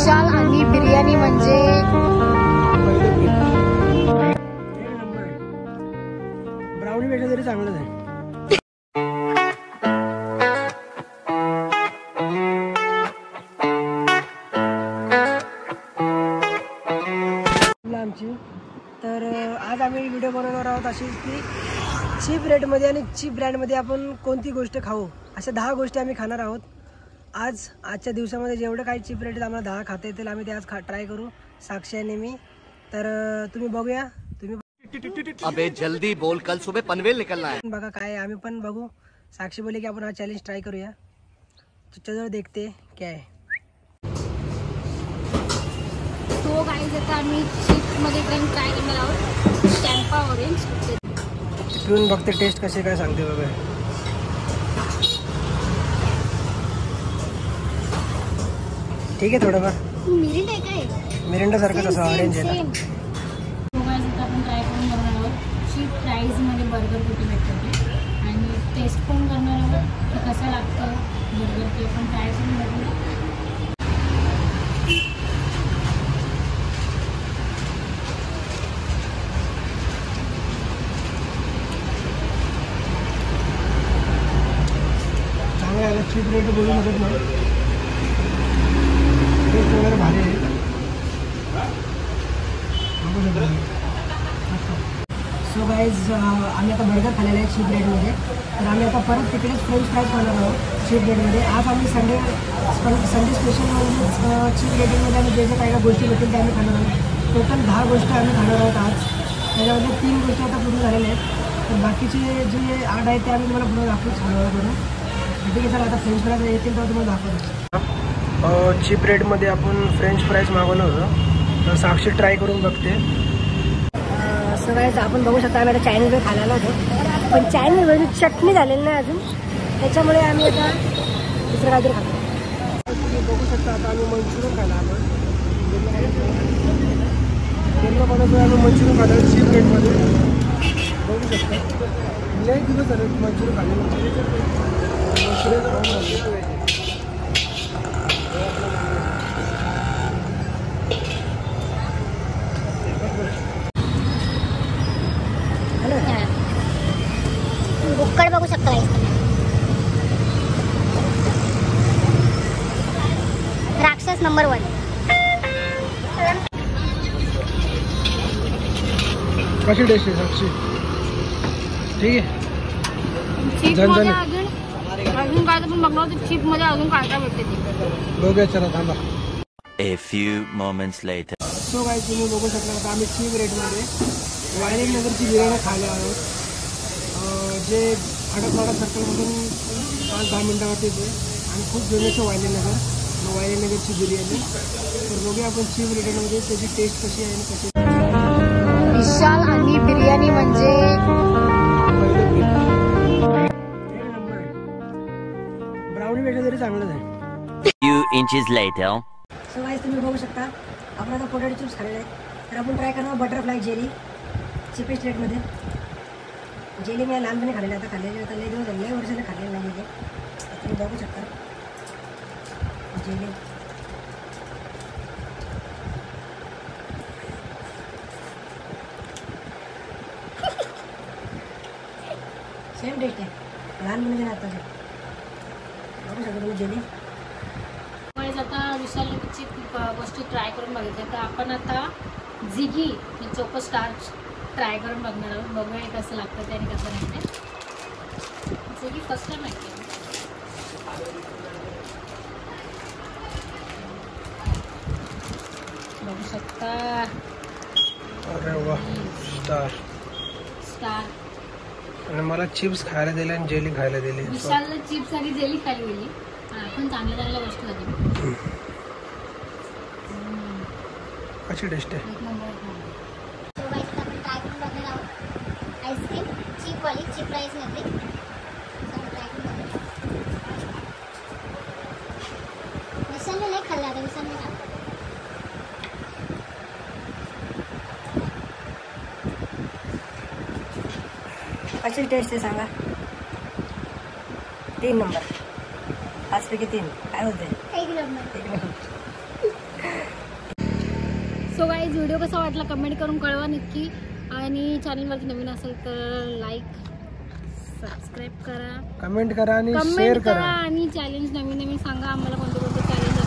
विशाल आणि बिर्याणी म्हणजे ब्राउनी पेक्षा तरी चांगलंच आहे. आमची तर आज आम्ही व्हिडिओ बनवणार आहोत अशीच की चीप रेटमध्ये आणि चीप ब्रँडमध्ये आपण कोणती गोष्ट खाऊ, अशा 10 गोष्टी आम्ही खाणार आहोत. आजच्या दिवसामध्ये जेवढं काही चीप रेट आम्हाला 10 खाता येतील आम्ही ते आज ट्राय करू, साक्षी आणि मी. तर तुम्ही बघूया. तुम्ही अबे जल्दी बोल, कल सुबह पनवेल निकलना है. बघा काय आम्ही पण बघू. साक्षी बोले की आपण हा चॅलेंज ट्राय करूया. चलो देखते क्या है. तो गाईज आता आम्ही चीपमध्ये ड्रिंक ट्राय करणार आहोत, कॅम्पा ऑरेंज. पिऊन बघते टेस्ट कसे काय सांगते बघा. ठीक आहे थोडंफार मिरिंडा आहे काय, मिरिंडा सारखं तसं ऑरेंज आहे ना. तो गाईज आता आपण ट्राय करून बघणार आहोत. चीप प्राईजमध्ये बर्गर कुठे भेटतं ते, आणि टेस्ट पण करणार आहोत की कसं लागतं बर्गर ते आपण ट्राय करून बघूया. चीप रेट बोलू शकत नाही, टेस्ट वगैरे भारी आहे. सो गाईज आम्ही आता बर्गर खाल्लेला आहे चीप रेटमध्ये. तर आम्ही आता परत तिकडेच फ्रेंच फ्राईज खाणार आहोत चीप रेटमध्ये. आज आम्ही संडे स्पेशल म्हणजे चीप रेटमध्ये आम्ही जे जे काही गोष्टी भेटतील त्या आम्ही खाणार आहोत. टोटल 10 गोष्टी आम्ही खाणार आहोत आज. त्याच्यामध्ये 3 गोष्टी आता पूर्ण झालेल्या आहेत. तर बाकीचे जे 8 आहेत ते आम्ही तुम्हाला पुढे दाखवूच करून. ठीक आहे, चला आता फ्रेंच फ्राईज येतील तर तुम्हाला दाखवतो. चीप रेटमध्ये आपण फ्रेंच फ्राईज मागवलं होतं, तर साक्षी ट्राय करून बघते. सगळ्याच आपण बघू शकता आम्ही आता चायनीजवर खायला होतो, पण चायनीजमध्ये चटणी झालेली नाही अजून, त्याच्यामुळे आम्ही आता दुसरं काहीतरी खातो. तुम्ही बघू शकता आता आम्ही मंचुरियन खायला आलो. आम्ही मंचुरियन खाल्लं चीप रेटमध्ये. बघू शकता लय दिवस झाले मंचुरियन खाल्लेलं. बुक्कड बघू शकता राक्षस नंबर 1. कशी टेस्ट आहे साक्षी? ठीक आहे. अजून काय पण बघणार तर चीप मध्ये अजून काय काय भेटते ते बघूया. चला थांबा. A few moments later. So guys तुम्ही बघू शकता आता आम्ही चीप रेटमध्ये वायलेट नगरची बिर्याणी खायला आहोत, जे खडकवाडा सर्कलमधून 5-10 मिनटावरती येते आणि खूप जुन्याचं वायलेट नगरची बिर्याणी. तर बघूया आपण चीप रेटमध्ये त्याची टेस्ट कशी आहे आणि कशी. विशाल आणि बिर्याणी म्हणजे ब्राउनी पेक्षा तरी चांगलंच आहे. Few inches later. So guys तुम्ही बघू शकता आपण आता पोटॅटो चिप्स खाल्लेले आहेत. तर आपण ट्राय करणार बटरफ्लाय जेली चीपेस्ट रेटमध्ये. जेली मी लहानपणी खाल्लेली, आता खाल्लेली आता लई दिवस लई वर्षाने खाल्लेलं नाही ते. तुम्ही बघू शकता जेली. सेम टेस्ट आहे लहानपणी आताचे. बघू शकता तुम्ही जेली. आता विशालची वस्तू ट्राय करून बघितल्या, तर आपण आता झिगी चोको स्टार्च ट्राय करून बघणार आहोत. बघूया कसं लागतं ते आणि कसं नाही ते. झिगी फर्स्ट टाइम ऐकते. बघू शकता. अरे वा, स्टार. आणि मला चिप्स खायला दिले आणि जेली खायला दिली. विशालला चिप्स आणि जेली खायला दिली. पण चांगल्या वस्तू होती. कशी टेस्ट आहे? आईस्क्रीम चीप वाली चीप प्राइस मध्ये. विशालने नाही खाल्ला आता, विशालने खाल्ला. कशी टेस्ट आहे सांगा. 3 नंबर. 5 पैकी 3 काय होते? 1 नंबर. सो गाईज व्हिडिओ कसा वाटला कमेंट करून कळवा नक्की. आणि चॅनलवरती नवीन असेल तर लाईक सबस्क्राईब करा, कमेंट करा आणि शेअर कमेंट करा. करा आणि चॅलेंज नवीन नवीन सांगा आम्हाला कोणते कोणते चॅलेंज